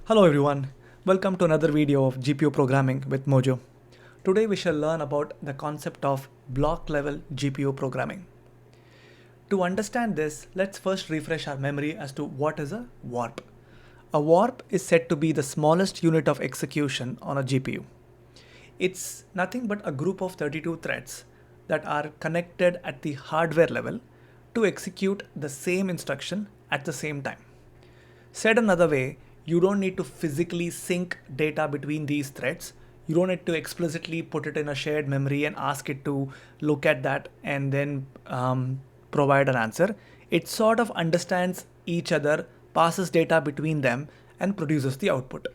Hello everyone, welcome to another video of GPU programming with Mojo. Today we shall learn about the concept of block level GPU programming. To understand this, let's first refresh our memory as to what is a warp. A warp is said to be the smallest unit of execution on a GPU. It's nothing but a group of 32 threads that are connected at the hardware level to execute the same instruction at the same time. Said another way, you don't need to physically sync data between these threads. You don't need to explicitly put it in a shared memory and ask it to look at that and then provide an answer. It sort of understands each other, passes data between them, and produces the output.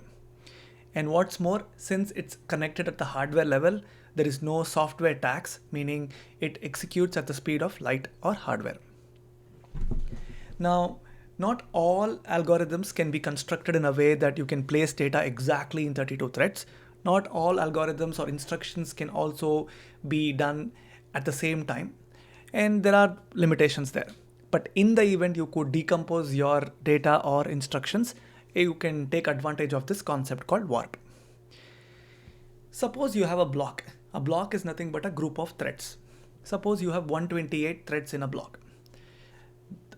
And what's more, since it's connected at the hardware level, there is no software tax, meaning it executes at the speed of light or hardware. Now, not all algorithms can be constructed in a way that you can place data exactly in 32 threads. Not all algorithms or instructions can also be done at the same time. And there are limitations there. But in the event you could decompose your data or instructions, you can take advantage of this concept called warp. Suppose you have a block. A block is nothing but a group of threads. Suppose you have 128 threads in a block.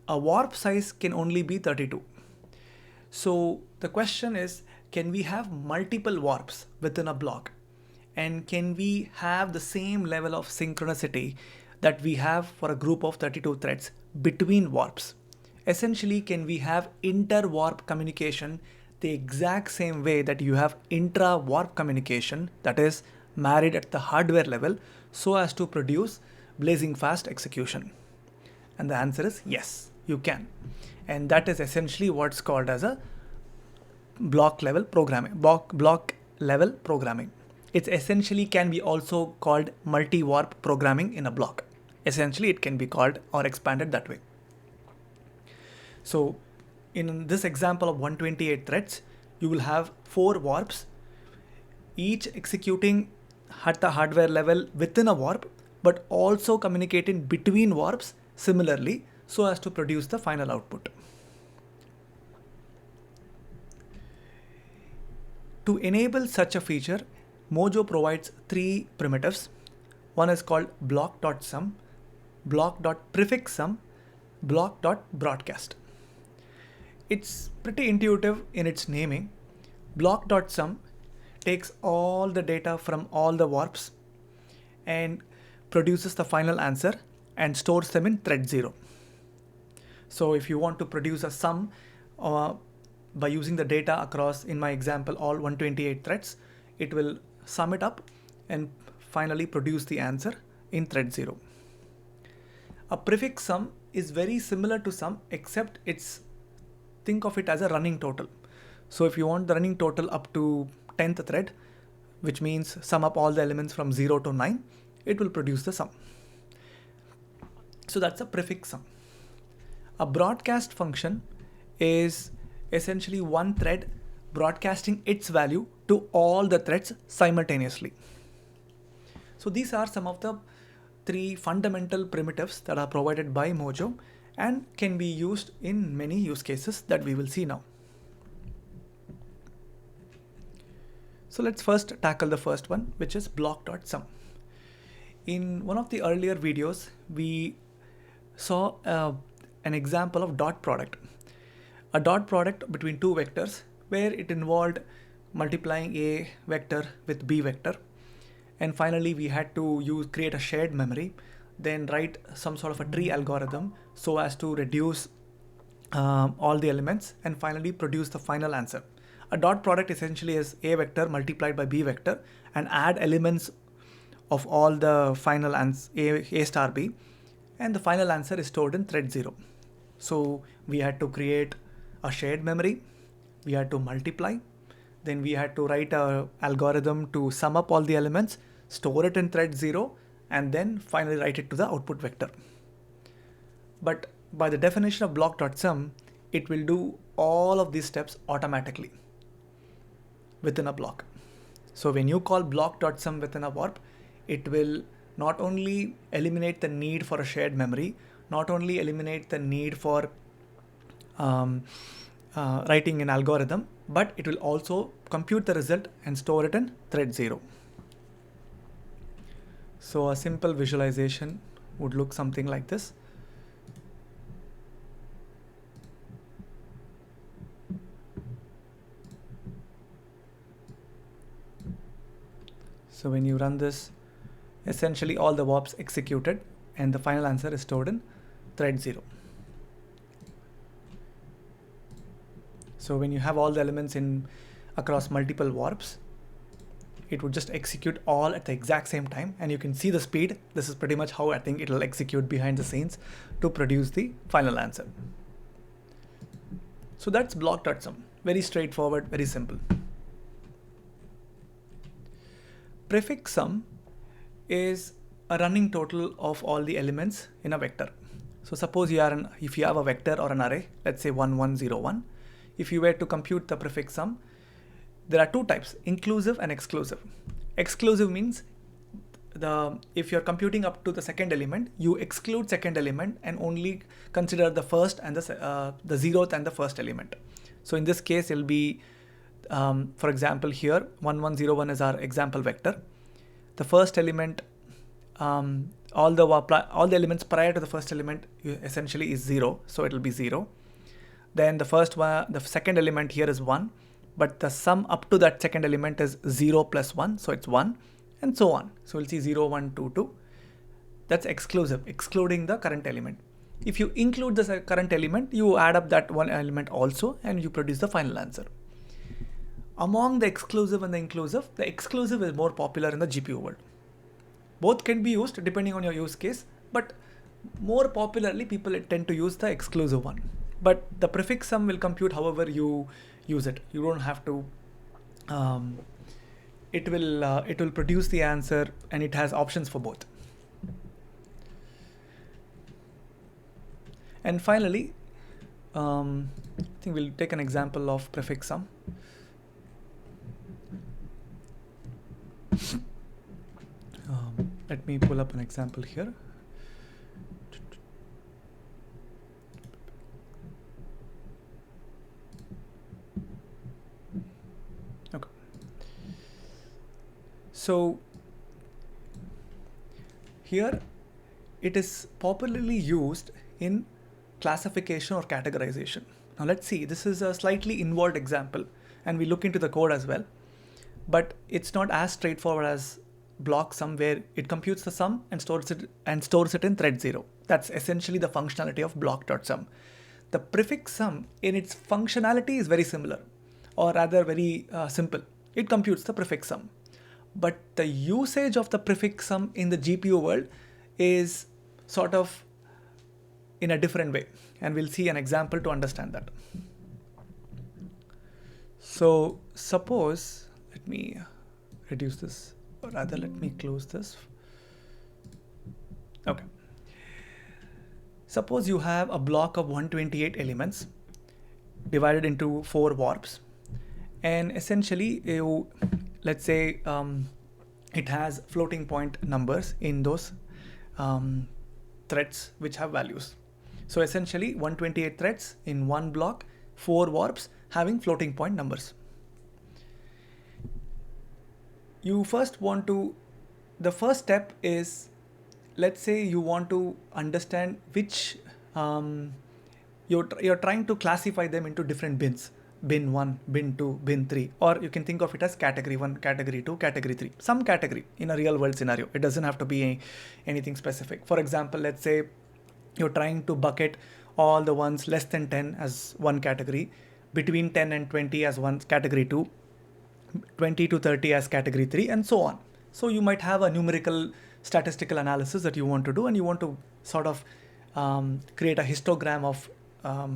A warp size can only be 32. So the question is, can we have multiple warps within a block? And can we have the same level of synchronicity that we have for a group of 32 threads between warps? Essentially, can we have inter-warp communication the exact same way that you have intra-warp communication, that is married at the hardware level, so as to produce blazing fast execution? And the answer is yes, you can. And that is essentially what's called as a block level programming. Block level programming. It essentially can be also called multi-warp programming in a block. Essentially, it can be called or expanded that way. So in this example of 128 threads, you will have 4 warps, each executing at the hardware level within a warp, but also communicating between warps similarly, so as to produce the final output. To enable such a feature, Mojo provides 3 primitives. One is called block.sum, block.prefixsum, block.broadcast. It's pretty intuitive in its naming. Block.sum takes all the data from all the warps and produces the final answer and stores them in thread 0. So if you want to produce a sum by using the data across, in my example, all 128 threads, it will sum it up and finally produce the answer in thread 0. A prefix sum is very similar to sum, except think of it as a running total. So if you want the running total up to 10th thread, which means sum up all the elements from 0 to 9, it will produce the sum. So that's a prefix sum. A broadcast function is essentially one thread broadcasting its value to all the threads simultaneously. So these are some of the 3 fundamental primitives that are provided by Mojo and can be used in many use cases that we will see now. So let's first tackle the first one, which is block.sum. In one of the earlier videos, we saw an example of dot product. A dot product between 2 vectors where it involved multiplying a vector with b vector. And finally, we had to create a shared memory, then write some sort of a tree algorithm so as to reduce all the elements and finally produce the final answer. A dot product essentially is a vector multiplied by b vector and add elements of all the final answer a star b, and the final answer is stored in thread 0. So we had to create a shared memory, we had to multiply, then we had to write an algorithm to sum up all the elements, store it in thread 0, and then finally write it to the output vector. But by the definition of block.sum, it will do all of these steps automatically within a block. So when you call block.sum within a warp, it will not only eliminate the need for a shared memory, not only eliminate the need for writing an algorithm, but it will also compute the result and store it in thread 0. So a simple visualization would look something like this. So when you run this, essentially all the warps executed and the final answer is stored in thread 0. So when you have all the elements in across multiple warps, it would just execute all at the exact same time, and you can see the speed. This is pretty much how I think it will execute behind the scenes to produce the final answer. So that's block.sum. Very straightforward, very simple. Prefix sum is a running total of all the elements in a vector. So suppose if you have a vector or an array, let's say 1101, if you were to compute the prefix sum, there are two types, inclusive and exclusive. Exclusive means if you're computing up to the second element, you exclude second element and only consider the first and the 0th and the first element. So in this case, it'll be, for example, here 1101 is our example vector. The first element, all the elements prior to the first element essentially is 0, so it'll be 0. Then the second element here is 1, but the sum up to that second element is 0 plus 1, so it's 1, and so on. So we'll see 0, 1, 2, 2. That's exclusive, excluding the current element. If you include the current element, you add up that one element also, and you produce the final answer. Among the exclusive and the exclusive is more popular in the GPU world. Both can be used depending on your use case, but more popularly people tend to use the exclusive one. But the prefix sum will compute however you use it. You don't have to. It will produce the answer, and it has options for both. And finally, I think we'll take an example of prefix sum. Let me pull up an example here. Okay. So here it is popularly used in classification or categorization. Now let's see, this is a slightly involved example, and we look into the code as well, but it's not as straightforward as block sum, where it computes the sum and stores it in thread 0. That's essentially the functionality of block.sum. The prefix sum in its functionality is very similar, or rather very simple. It computes the prefix sum, but the usage of the prefix sum in the GPU world is sort of in a different way, and we'll see an example to understand that. So suppose, let me reduce this, or rather let me close this. Okay. Suppose you have a block of 128 elements divided into 4 warps, and essentially let's say it has floating point numbers in those threads which have values. So essentially 128 threads in one block, 4 warps having floating point numbers. The first step is, let's say you want to understand which, you're trying to classify them into different bins. Bin 1, bin 2, bin 3, or you can think of it as category 1, category 2, category 3, some category in a real world scenario. It doesn't have to be anything specific. For example, let's say you're trying to bucket all the ones less than 10 as one category, between 10 and 20 as one category 2, 20 to 30 as category 3, and so on. So you might have a numerical statistical analysis that you want to do, and you want to sort of create a histogram of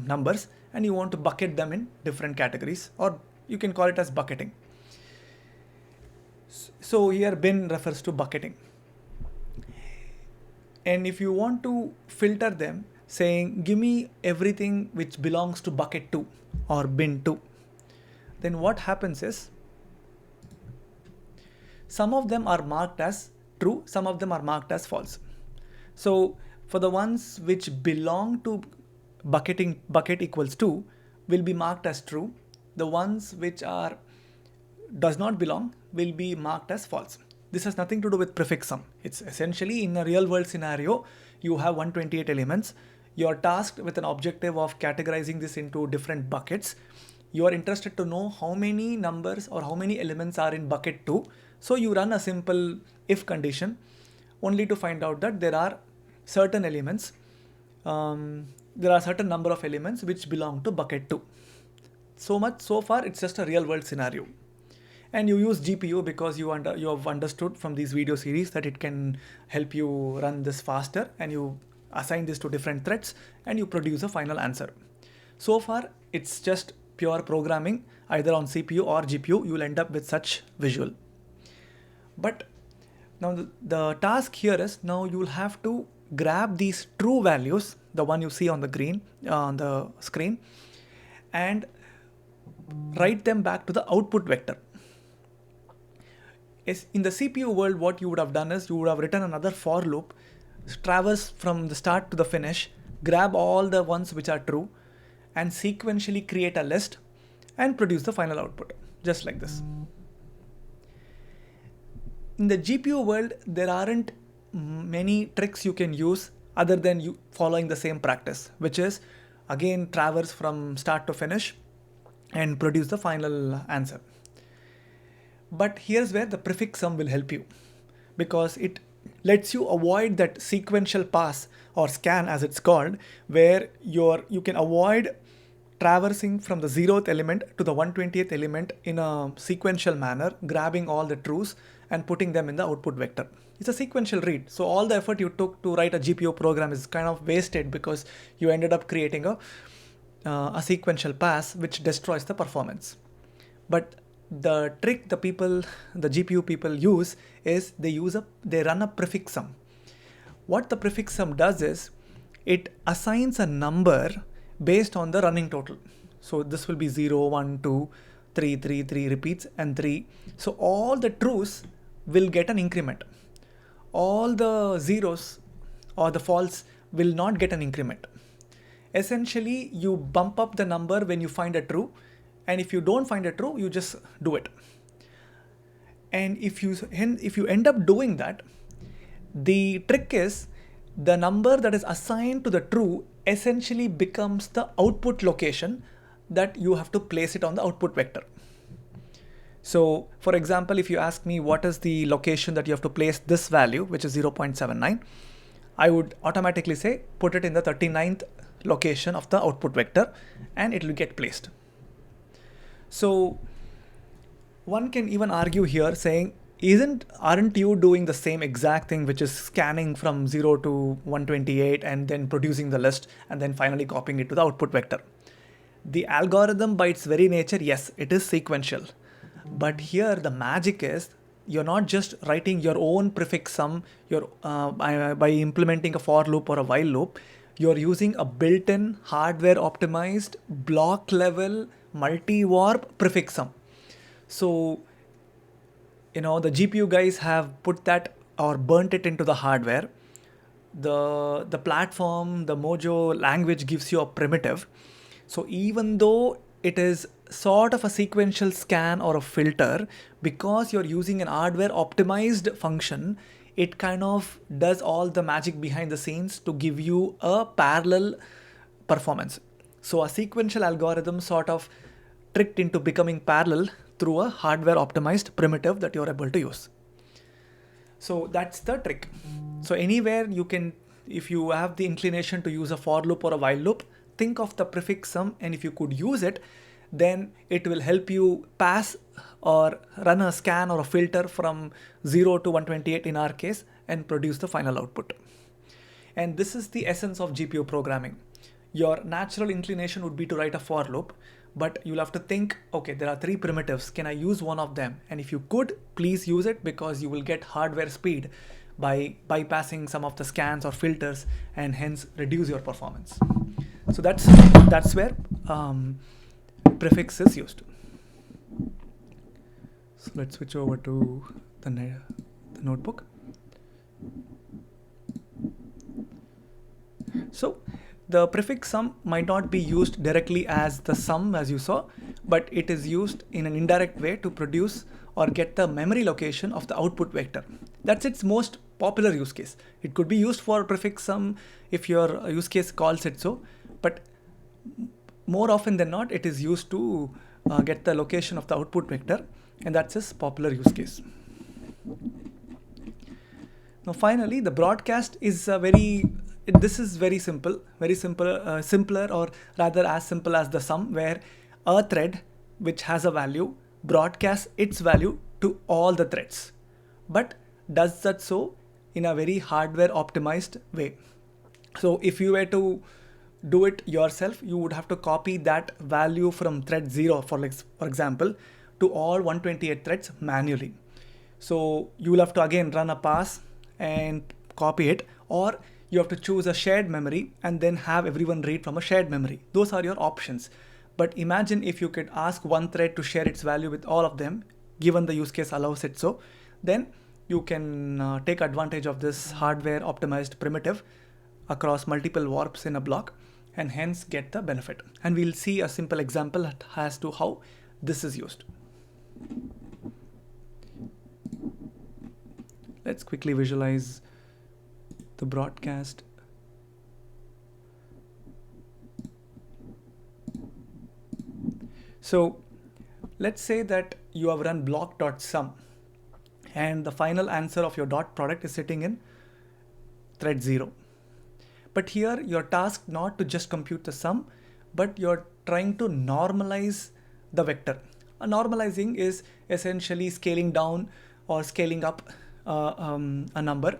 numbers, and you want to bucket them in different categories, or you can call it as bucketing. So here bin refers to bucketing. And if you want to filter them, saying give me everything which belongs to bucket 2 or bin 2, then what happens is some of them are marked as true, some of them are marked as false. So for the ones which belong to bucket equals 2, will be marked as true. The ones which are does not belong will be marked as false. This has nothing to do with prefix sum. It's essentially in a real world scenario, you have 128 elements. You're tasked with an objective of categorizing this into different buckets. You are interested to know how many numbers or how many elements are in bucket 2. So you run a simple if condition only to find out that there are certain elements, there are certain number of elements which belong to bucket 2. So far it's just a real world scenario. And you use GPU because you have understood from these video series that it can help you run this faster, and you assign this to different threads and you produce a final answer. So far it's just pure programming, either on CPU or GPU, you will end up with such visual. But now the task here is, now you will have to grab these true values, the one you see on the screen, and write them back to the output vector. In the CPU world, what you would have done is you would have written another for loop, traverse from the start to the finish, grab all the ones which are true, and sequentially create a list and produce the final output, just like this. In the GPU world, there aren't many tricks you can use other than you following the same practice, which is again traverse from start to finish and produce the final answer. But here's where the prefix sum will help you, because it lets you avoid that sequential pass or scan as it's called, where you can avoid traversing from the 0th element to the 120th element in a sequential manner, grabbing all the trues and putting them in the output vector. It's a sequential read. So all the effort you took to write a GPU program is kind of wasted because you ended up creating a sequential pass which destroys the performance. But the trick the GPU people use is they run a prefix sum. What the prefix sum does is it assigns a number based on the running total. So this will be 0, 1, 2, 3, 3, 3 repeats and 3. So all the trues will get an increment. All the zeros or the false will not get an increment. Essentially, you bump up the number when you find a true, and if you don't find a true, you just do it. And if you end up doing that, the trick is the number that is assigned to the true essentially becomes the output location that you have to place it on the output vector. So for example, if you ask me what is the location that you have to place this value, which is 0.79, I would automatically say put it in the 39th location of the output vector and it will get placed. So one can even argue here saying, aren't you doing the same exact thing, which is scanning from 0 to 128 and then producing the list and then finally copying it to the output vector? The algorithm by its very nature, yes, it is sequential. But here the magic is you're not just writing your own prefix sum by implementing a for loop or a while loop. You're using a built-in hardware optimized block level multi-warp prefix sum. So, the GPU guys have put that or burnt it into the hardware. The platform, the Mojo language gives you a primitive. So even though it is sort of a sequential scan or a filter, because you're using an hardware optimized function, it kind of does all the magic behind the scenes to give you a parallel performance. So a sequential algorithm sort of tricked into becoming parallel through a hardware optimized primitive that you're able to use. So that's the trick. So anywhere you can, if you have the inclination to use a for loop or a while loop, think of the prefix sum, and if you could use it, then it will help you pass or run a scan or a filter from 0 to 128 in our case and produce the final output. And this is the essence of GPU programming. Your natural inclination would be to write a for loop, but you'll have to think, okay, there are 3 primitives. Can I use one of them? And if you could, please use it, because you will get hardware speed by bypassing some of the scans or filters and hence reduce your performance. So that's where prefix is used. So let's switch over to the notebook. So the prefix sum might not be used directly as the sum as you saw, but it is used in an indirect way to produce or get the memory location of the output vector. That's its most popular use case. It could be used for prefix sum if your use case calls it so, but more often than not, it is used to get the location of the output vector, and that's its popular use case. Now finally, the broadcast is this is very simple, simpler, or rather as simple as the sum, where a thread which has a value broadcasts its value to all the threads, but does that so in a very hardware optimized way. So if you were to do it yourself, you would have to copy that value from thread 0, for example, to all 128 threads manually. So you will have to again run a pass and copy it, or you have to choose a shared memory and then have everyone read from a shared memory. Those are your options. But imagine if you could ask one thread to share its value with all of them, given the use case allows it so, then you can take advantage of this hardware optimized primitive across multiple warps in a block and hence get the benefit. And we'll see a simple example as to how this is used. Let's quickly visualize the broadcast. So let's say that you have run block.sum and the final answer of your dot product is sitting in thread 0. But here you're tasked not to just compute the sum, but you're trying to normalize the vector. Normalizing is essentially scaling down or scaling up a number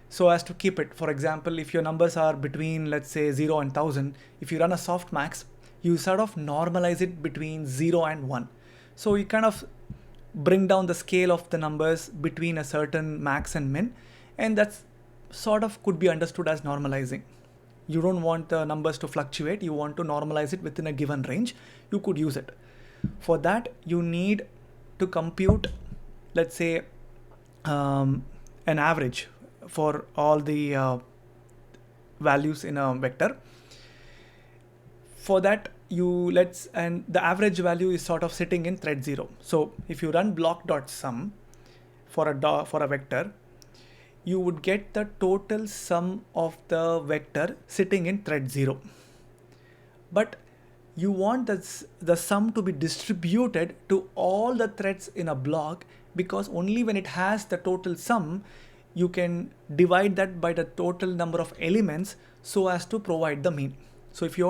so as to keep it. For example, if your numbers are between, let's say, 0 and 1000, if you run a softmax, you sort of normalize it between 0 and 1. So you kind of bring down the scale of the numbers between a certain max and min, and that's sort of could be understood as normalizing. You don't want the numbers to fluctuate, you want to normalize it within a given range. You could use it. For that, you need to compute, let's say, an average for all the values in a vector. For that, and the average value is sort of sitting in thread 0. So if you run block.sum for a vector, you would get the total sum of the vector sitting in thread 0. But you want the sum to be distributed to all the threads in a block, because only when it has the total sum, you can divide that by the total number of elements so as to provide the mean. So if you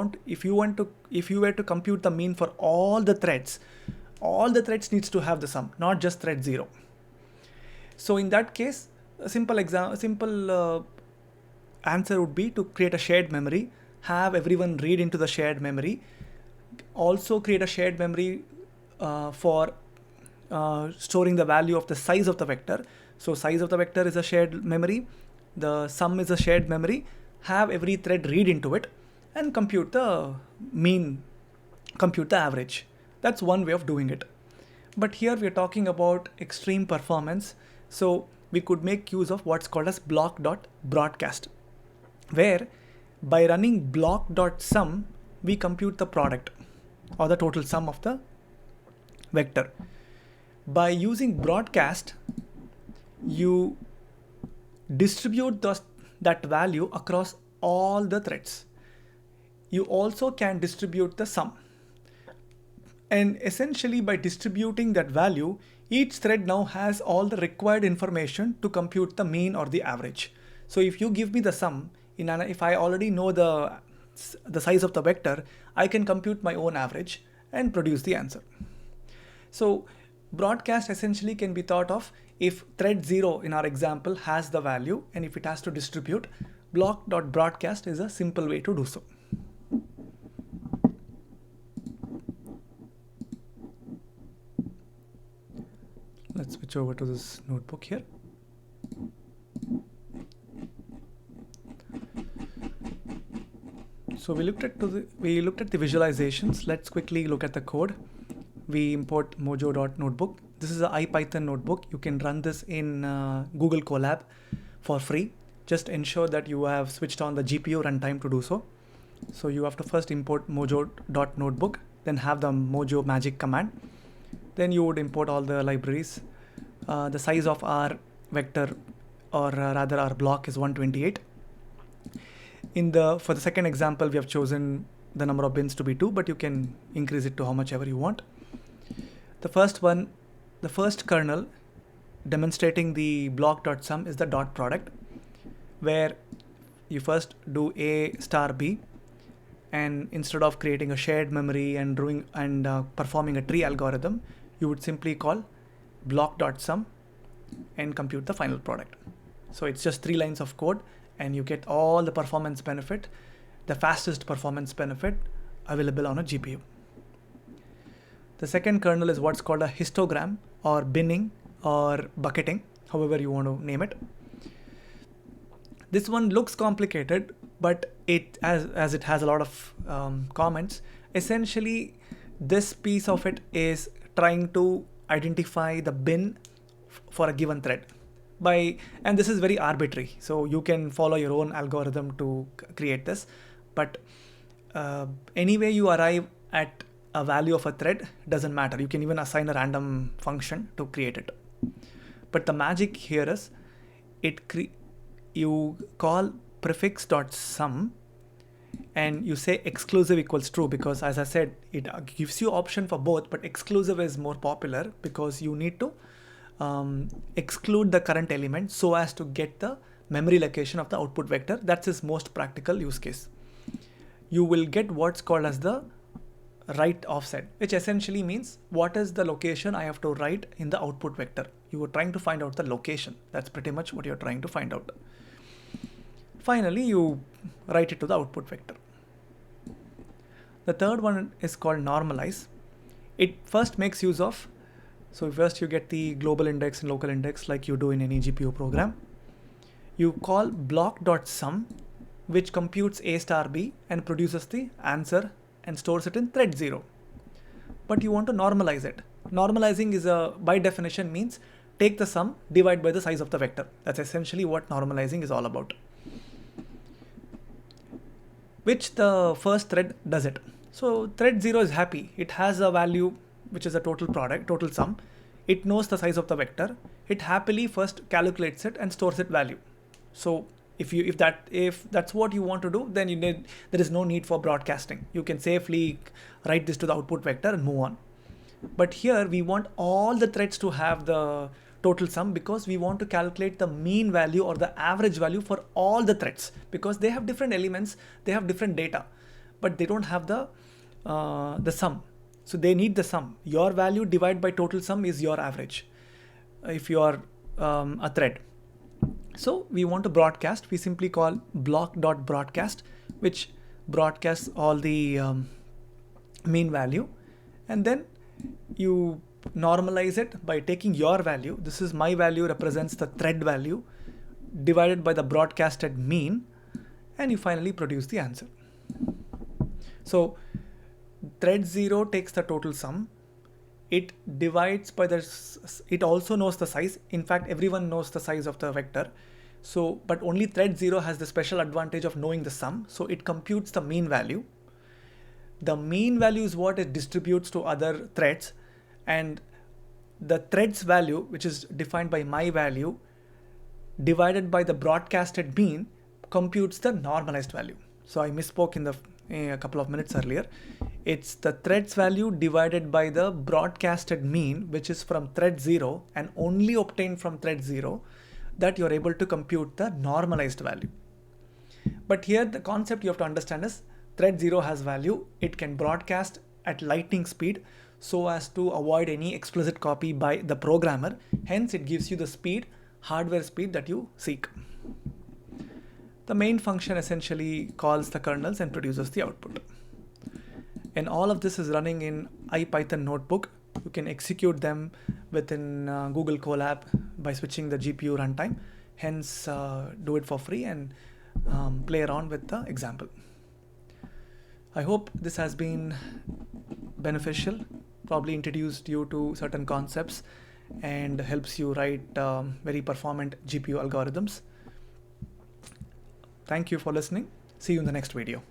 were to compute the mean for all the threads needs to have the sum, not just thread 0. So in that case, a simple answer would be to create a shared memory, have everyone read into the shared memory, also create a shared memory for storing the value of the size of the vector. So size of the vector is a shared memory, the sum is a shared memory, have every thread read into it and compute the mean, compute the average. That's one way of doing it. But here we're talking about extreme performance, so we could make use of what's called as block.broadcast, where by running block.sum, we compute the product or the total sum of the vector. By using broadcast, you distribute that value across all the threads. You also can distribute the sum. And essentially by distributing that value, each thread now has all the required information to compute the mean or the average. So if you give me the sum, if I already know the size of the vector, I can compute my own average and produce the answer. So broadcast essentially can be thought of if thread 0 in our example has the value, and if it has to distribute, block.broadcast is a simple way to do so. Let's switch over to this notebook here. So we looked at the visualizations. Let's quickly look at the code. We import mojo.notebook. This is an IPython notebook. You can run this in Google Colab for free. Just ensure that you have switched on the GPU runtime to do so. So you have to first import mojo.notebook, then have the mojo magic command. Then you would import all the libraries. The size of our vector, or rather our block, is 128. For the second example, we have chosen the number of bins to be 2, but you can increase it to how much ever you want. The first one, the first kernel demonstrating the block.sum is the dot product, where you first do A star B, and instead of creating a shared memory and performing a tree algorithm, you would simply call block.sum and compute the final product. So it's just 3 lines of code, and you get all the performance benefit, the fastest performance benefit available on a GPU. The second kernel is what's called a histogram, or binning, or bucketing, however you want to name it. This one looks complicated, but as it has a lot of comments, essentially this piece of it is trying to identify the bin for a given thread. And this is very arbitrary, so you can follow your own algorithm to create this, but anyway you arrive at a value of a thread doesn't matter. You can even assign a random function to create it. But the magic here is you call prefix.sum and you say exclusive equals true, because as I said, it gives you option for both, but exclusive is more popular because you need to exclude the current element so as to get the memory location of the output vector. That's its most practical use case. You will get what's called as the write offset, which essentially means what is the location I have to write in the output vector. You were trying to find out the location. That's pretty much what you're trying to find out. Finally, you write it to the output vector. The third one is called normalize. It first makes use of, so first you get the global index and local index like you do in any GPU program. You call block.sum, which computes A star B and produces the answer and stores it in thread 0. But you want to normalize it. Normalizing is by definition means take the sum, divide by the size of the vector. That's essentially what normalizing is all about. Which the first thread does it. So thread 0 is happy. It has a value which is a total sum. It knows the size of the vector. It happily first calculates it and stores its value. So if that's what you want to do, then there is no need for broadcasting. You can safely write this to the output vector and move on. But here we want all the threads to have the total sum, because we want to calculate the mean value or the average value for all the threads, because they have different elements, they have different data, but they don't have the sum. So they need the sum. Your value divided by total sum is your average if you are a thread. So we want to broadcast. We simply call block.broadcast, which broadcasts all the mean value, and then you normalize it by taking your value. This is my value, represents the thread value, divided by the broadcasted mean, and you finally produce the answer. So thread 0 takes the total sum. It divides by it also knows the size. In fact, everyone knows the size of the vector. So, but only thread 0 has the special advantage of knowing the sum. So it computes the mean value. The mean value is what it distributes to other threads, and the thread's value, which is defined by my value, divided by the broadcasted mean, computes the normalized value. So I misspoke in a couple of minutes earlier. It's the thread's value divided by the broadcasted mean, which is from thread 0 and only obtained from thread 0, that you're able to compute the normalized value. But here the concept you have to understand is thread 0 has value. It can broadcast at lightning speed so as to avoid any explicit copy by the programmer. Hence it gives you the speed, hardware speed that you seek. The main function essentially calls the kernels and produces the output. And all of this is running in IPython notebook. You can execute them within Google Colab by switching the GPU runtime. Hence, do it for free and play around with the example. I hope this has been beneficial, probably introduced you to certain concepts and helps you write very performant GPU algorithms. Thank you for listening. See you in the next video.